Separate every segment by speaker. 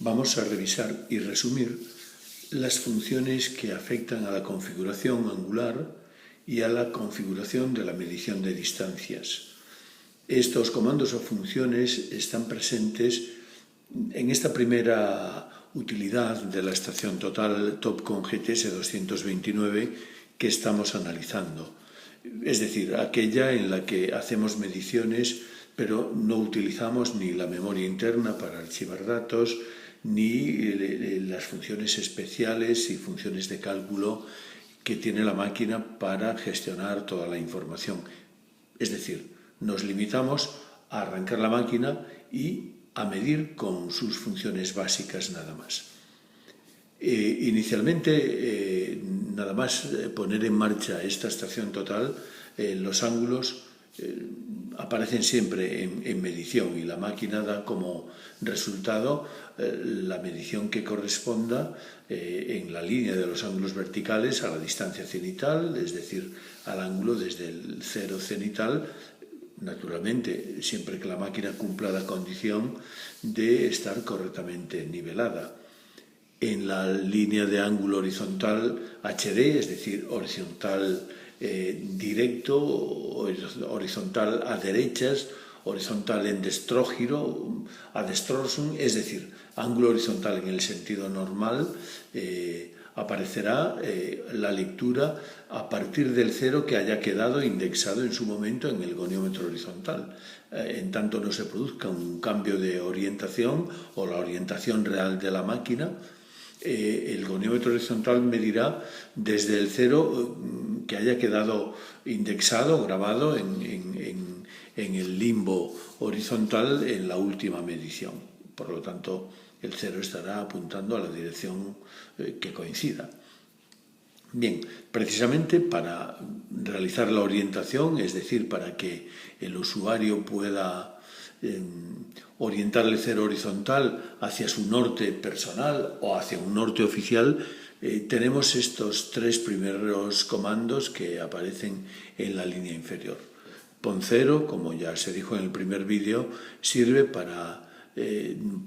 Speaker 1: Vamos a revisar y resumir las funciones que afectan a la configuración angular y a la configuración de la medición de distancias. Estos comandos o funciones están presentes en esta primera utilidad de la estación total Topcon GTS 229 que estamos analizando, es decir, aquella en la que hacemos mediciones pero no utilizamos ni la memoria interna para archivar datos ni las funciones especiales y funciones de cálculo que tiene la máquina para gestionar toda la información. Es decir, nos limitamos a arrancar la máquina y a medir con sus funciones básicas nada más. Inicialmente, nada más poner en marcha esta estación total, los ángulos aparecen siempre en medición y la máquina da como resultado la medición que corresponda en la línea de los ángulos verticales a la distancia cenital, es decir, al ángulo desde el cero cenital, naturalmente, siempre que la máquina cumpla la condición de estar correctamente nivelada. En la línea de ángulo horizontal HD, es decir, horizontal directo, horizontal a derechas, horizontal en destrógiro, adestrorsum, es decir, ángulo horizontal en el sentido normal, aparecerá la lectura a partir del cero que haya quedado indexado en su momento en el goniómetro horizontal. En tanto no se produzca un cambio de orientación o la orientación real de la máquina, el goniómetro horizontal medirá desde el cero que haya quedado indexado, grabado en el limbo horizontal en la última medición. Por lo tanto, el cero estará apuntando a la dirección que coincida. Bien, precisamente para realizar la orientación, es decir, para que el usuario pueda orientar el cero horizontal hacia su norte personal o hacia un norte oficial, tenemos estos tres primeros comandos que aparecen en la línea inferior. Pon cero, como ya se dijo en el primer vídeo, sirve para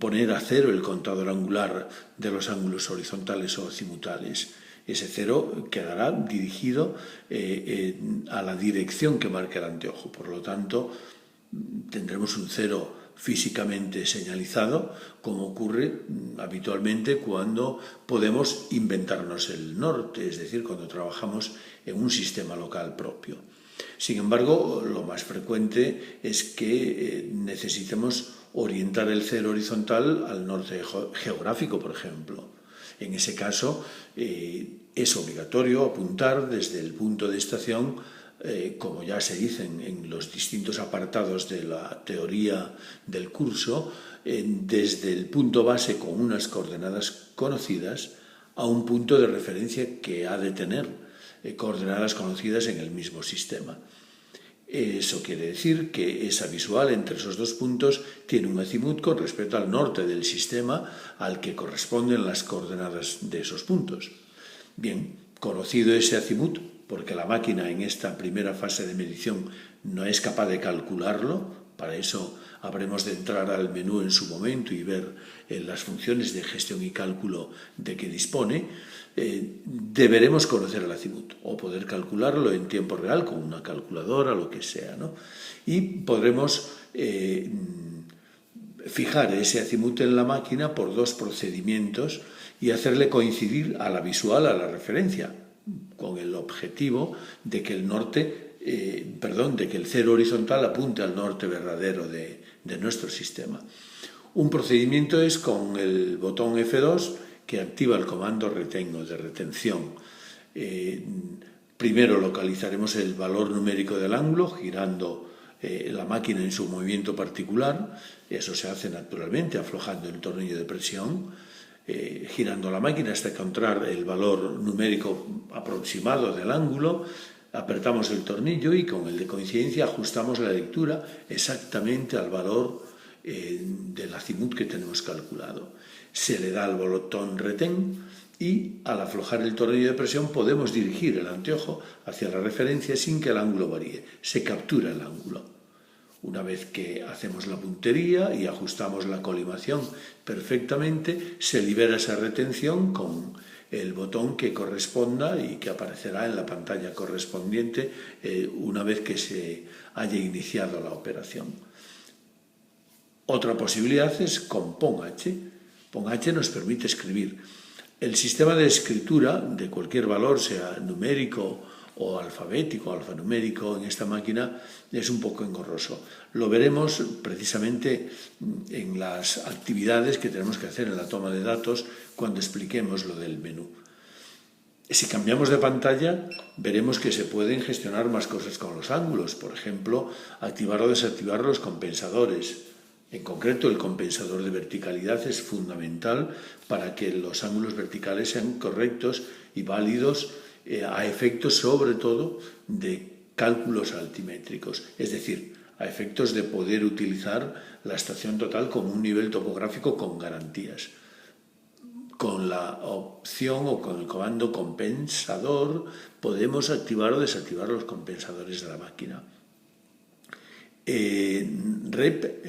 Speaker 1: poner a cero el contador angular de los ángulos horizontales o azimutales. Ese cero quedará dirigido a la dirección que marca el anteojo. Por lo tanto, tendremos un cero físicamente señalizado, como ocurre habitualmente cuando podemos inventarnos el norte, es decir, cuando trabajamos en un sistema local propio. Sin embargo, lo más frecuente es que necesitemos orientar el cero horizontal al norte geográfico, por ejemplo. En ese caso, es obligatorio apuntar desde el punto de estación, como ya se dice en los distintos apartados de la teoría del curso, desde el punto base con unas coordenadas conocidas a un punto de referencia que ha de tener coordenadas conocidas en el mismo sistema. Eso quiere decir que esa visual entre esos dos puntos tiene un azimut con respecto al norte del sistema al que corresponden las coordenadas de esos puntos. Bien, conocido ese azimut, porque la máquina en esta primera fase de medición no es capaz de calcularlo, para eso habremos de entrar al menú en su momento y ver las funciones de gestión y cálculo de que dispone, deberemos conocer el azimut o poder calcularlo en tiempo real con una calculadora, lo que sea, ¿no? Y podremos fijar ese azimut en la máquina por dos procedimientos y hacerle coincidir a la visual, a la referencia, con el objetivo de que de que el cero horizontal apunte al norte verdadero de nuestro sistema. Un procedimiento es con el botón F2 que activa el comando retain o de retención. Primero localizaremos el valor numérico del ángulo girando la máquina en su movimiento particular. Eso se hace naturalmente aflojando el tornillo de presión, girando la máquina hasta encontrar el valor numérico aproximado del ángulo. Apretamos el tornillo y con el de coincidencia ajustamos la lectura exactamente al valor del azimut que tenemos calculado. Se le da al botón retén y al aflojar el tornillo de presión podemos dirigir el anteojo hacia la referencia sin que el ángulo varíe. Se captura el ángulo. Una vez que hacemos la puntería y ajustamos la colimación perfectamente, se libera esa retención con el botón que corresponda y que aparecerá en la pantalla correspondiente una vez que se haya iniciado la operación. Otra posibilidad es con PON-H. PON-H nos permite escribir. El sistema de escritura de cualquier valor, sea numérico o alfabético, alfanumérico, en esta máquina es un poco engorroso. Lo veremos precisamente en las actividades que tenemos que hacer en la toma de datos cuando expliquemos lo del menú. Si cambiamos de pantalla, veremos que se pueden gestionar más cosas con los ángulos. Por ejemplo, activar o desactivar los compensadores. En concreto, el compensador de verticalidad es fundamental para que los ángulos verticales sean correctos y válidos a efectos, sobre todo, de cálculos altimétricos. Es decir, a efectos de poder utilizar la estación total como un nivel topográfico con garantías. Con la opción o con el comando compensador podemos activar o desactivar los compensadores de la máquina. Rep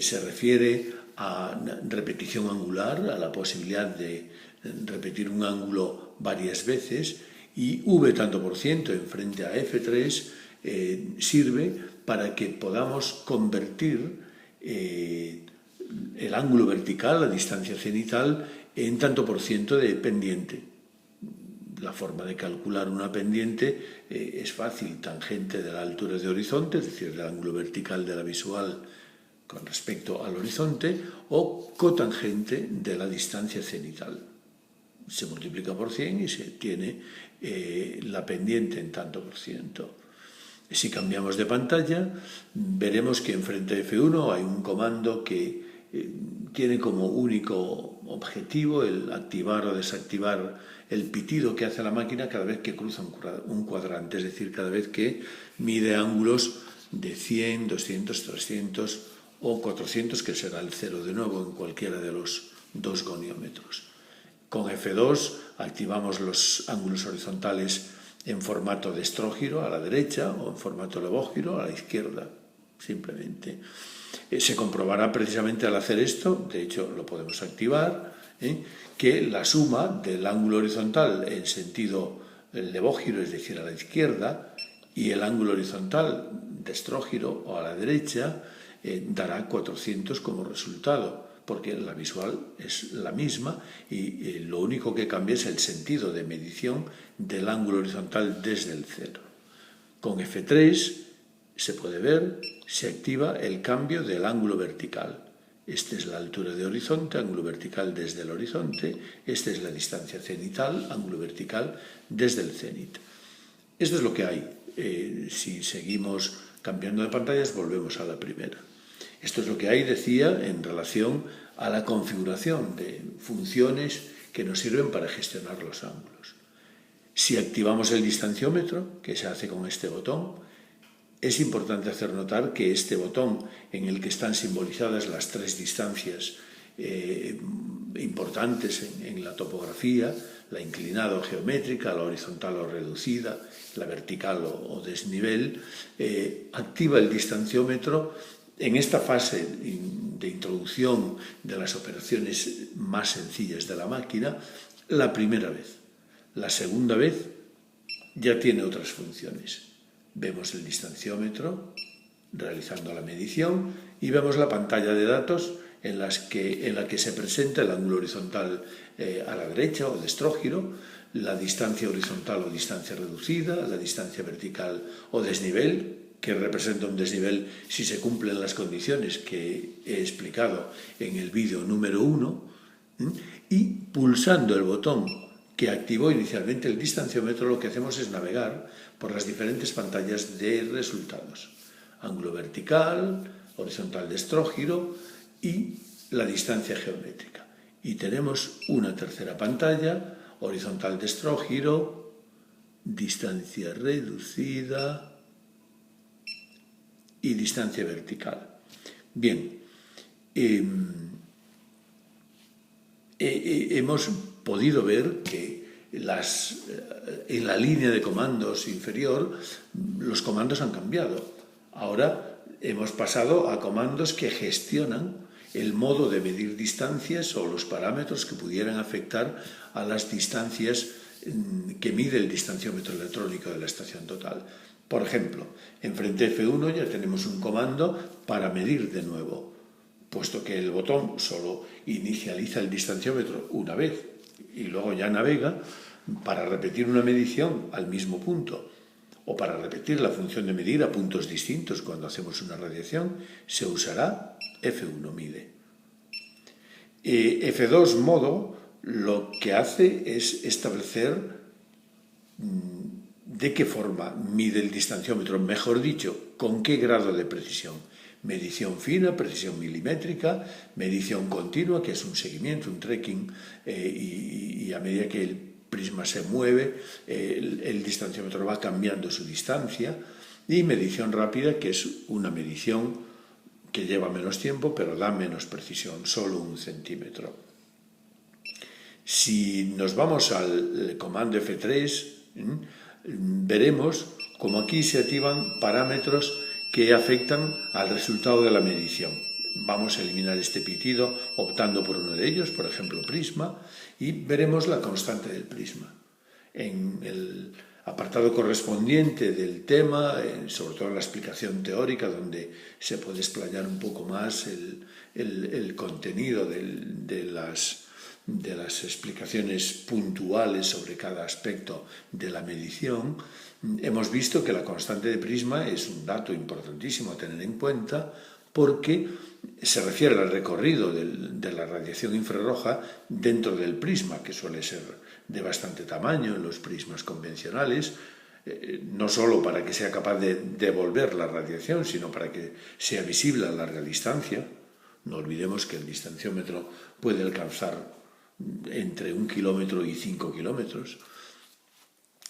Speaker 1: se refiere a repetición angular, a la posibilidad de repetir un ángulo varias veces, y V tanto por ciento en frente a F3 sirve para que podamos convertir el ángulo vertical, la distancia cenital, en tanto por ciento de pendiente. La forma de calcular una pendiente es fácil, tangente de la altura de horizonte, es decir, del ángulo vertical de la visual con respecto al horizonte, o cotangente de la distancia cenital. Se multiplica por 100 y se tiene la pendiente en tanto por ciento. Si cambiamos de pantalla, veremos que enfrente a F1 hay un comando que tiene como único objetivo el activar o desactivar el pitido que hace la máquina cada vez que cruza un cuadrante, es decir, cada vez que mide ángulos de 100, 200, 300 o 400, que será el 0 de nuevo en cualquiera de los dos goniómetros. Con F2 activamos los ángulos horizontales en formato de estrógiro a la derecha o en formato levógiro a la izquierda, simplemente. Se comprobará precisamente al hacer esto, de hecho lo podemos activar, que la suma del ángulo horizontal en sentido levógiro, es decir, a la izquierda, y el ángulo horizontal de estrógiro o a la derecha dará 400 como resultado, porque la visual es la misma y lo único que cambia es el sentido de medición del ángulo horizontal desde el cero. Con F3 se puede ver, se activa el cambio del ángulo vertical. Esta es la altura de horizonte, ángulo vertical desde el horizonte. Esta es la distancia cenital, ángulo vertical desde el cenit. Esto es lo que hay. Si seguimos cambiando de pantallas, volvemos a la primera. Esto es lo que hay, decía, en relación a la configuración de funciones que nos sirven para gestionar los ángulos. Si activamos el distanciómetro, que se hace con este botón, es importante hacer notar que este botón en el que están simbolizadas las tres distancias importantes en la topografía, la inclinada o geométrica, la horizontal o reducida, la vertical o desnivel, activa el distanciómetro en esta fase de introducción de las operaciones más sencillas de la máquina la primera vez. La segunda vez ya tiene otras funciones. Vemos el distanciómetro realizando la medición y vemos la pantalla de datos en la que se presenta el ángulo horizontal a la derecha o de estrógiro, la distancia horizontal o distancia reducida, la distancia vertical o desnivel, que representa un desnivel si se cumplen las condiciones que he explicado en el vídeo número 1, y pulsando el botón que activó inicialmente el distanciómetro, lo que hacemos es navegar por las diferentes pantallas de resultados. Ángulo vertical, horizontal de estrógiro y la distancia geométrica. Y tenemos una tercera pantalla, horizontal de estrógiro, distancia reducida y distancia vertical. Bien, hemos podido ver que en la línea de comandos inferior los comandos han cambiado. Ahora hemos pasado a comandos que gestionan el modo de medir distancias o los parámetros que pudieran afectar a las distancias que mide el distanciómetro electrónico de la estación total. Por ejemplo, en frente F1 ya tenemos un comando para medir de nuevo, puesto que el botón solo inicializa el distanciómetro una vez y luego ya navega. Para repetir una medición al mismo punto o para repetir la función de medir a puntos distintos cuando hacemos una radiación, se usará F1 mide. F2 modo lo que hace es establecer de qué forma mide el distanciómetro, mejor dicho, con qué grado de precisión. Medición fina, precisión milimétrica, medición continua, que es un seguimiento, un tracking, y a medida que el prisma se mueve, el distanciómetro va cambiando su distancia, y medición rápida, que es una medición que lleva menos tiempo, pero da menos precisión, solo 1 centímetro. Si nos vamos al comando F3, veremos como aquí se activan parámetros que afectan al resultado de la medición. Vamos a eliminar este pitido optando por uno de ellos, por ejemplo prisma, y veremos la constante del prisma. En el apartado correspondiente del tema, sobre todo en la explicación teórica, donde se puede explayar un poco más el contenido de las explicaciones puntuales sobre cada aspecto de la medición, hemos visto que la constante de prisma es un dato importantísimo a tener en cuenta porque se refiere al recorrido de la radiación infrarroja dentro del prisma, que suele ser de bastante tamaño en los prismas convencionales, no solo para que sea capaz de devolver la radiación, sino para que sea visible a larga distancia. No olvidemos que el distanciómetro puede alcanzar entre 1 kilómetro y 5 kilómetros.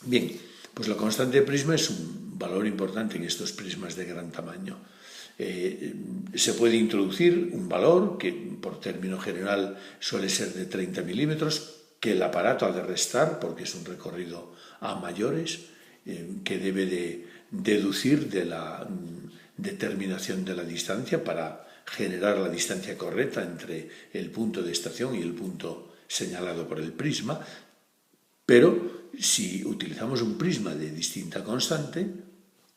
Speaker 1: Bien, pues la constante de prisma es un valor importante en estos prismas de gran tamaño. Se puede introducir un valor que por término general suele ser de 30 milímetros, que el aparato ha de restar porque es un recorrido a mayores, que debe de deducir de la determinación de la distancia para generar la distancia correcta entre el punto de estación y el punto señalado por el prisma, pero si utilizamos un prisma de distinta constante,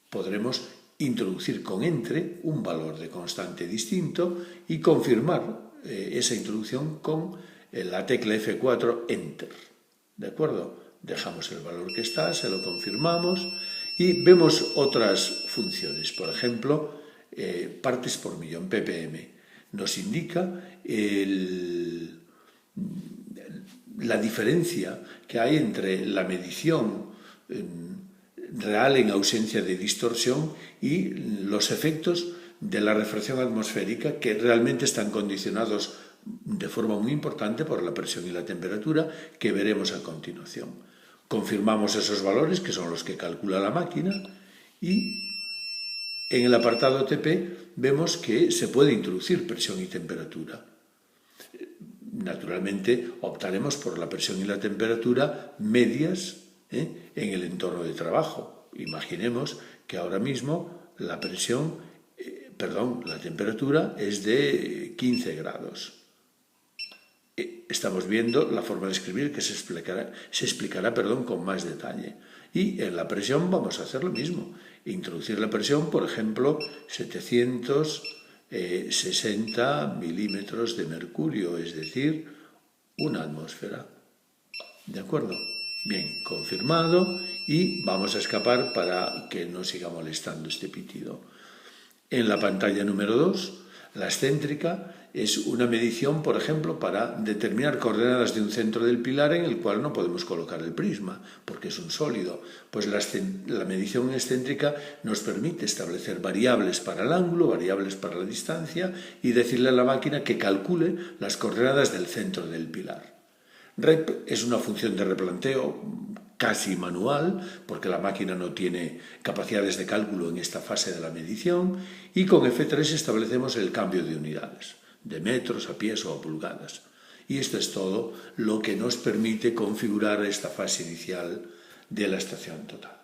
Speaker 1: podremos introducir con entre un valor de constante distinto y confirmar esa introducción con la tecla F4 Enter. ¿De acuerdo? Dejamos el valor que está, se lo confirmamos y vemos otras funciones. Por ejemplo, partes por millón, ppm. Nos indica la diferencia que hay entre la medición real en ausencia de distorsión y los efectos de la refracción atmosférica, que realmente están condicionados de forma muy importante por la presión y la temperatura, que veremos a continuación. Confirmamos esos valores, que son los que calcula la máquina, y en el apartado TP vemos que se puede introducir presión y temperatura. Naturalmente optaremos por la presión y la temperatura medias en el entorno de trabajo. Imaginemos que ahora mismo la temperatura es de 15 grados. Estamos viendo la forma de escribir que se explicará con más detalle. Y en la presión vamos a hacer lo mismo. Introducir la presión, por ejemplo, 760 milímetros de mercurio, es decir, una atmósfera. ¿De acuerdo? Bien, confirmado, y vamos a escapar para que no siga molestando este pitido. En la pantalla número 2, la excéntrica es una medición, por ejemplo, para determinar coordenadas de un centro del pilar en el cual no podemos colocar el prisma, porque es un sólido. Pues la medición excéntrica nos permite establecer variables para el ángulo, variables para la distancia y decirle a la máquina que calcule las coordenadas del centro del pilar. Rep es una función de replanteo casi manual, porque la máquina no tiene capacidades de cálculo en esta fase de la medición, y con F3 establecemos el cambio de unidades, de metros a pies o a pulgadas. Y esto es todo lo que nos permite configurar esta fase inicial de la estación total.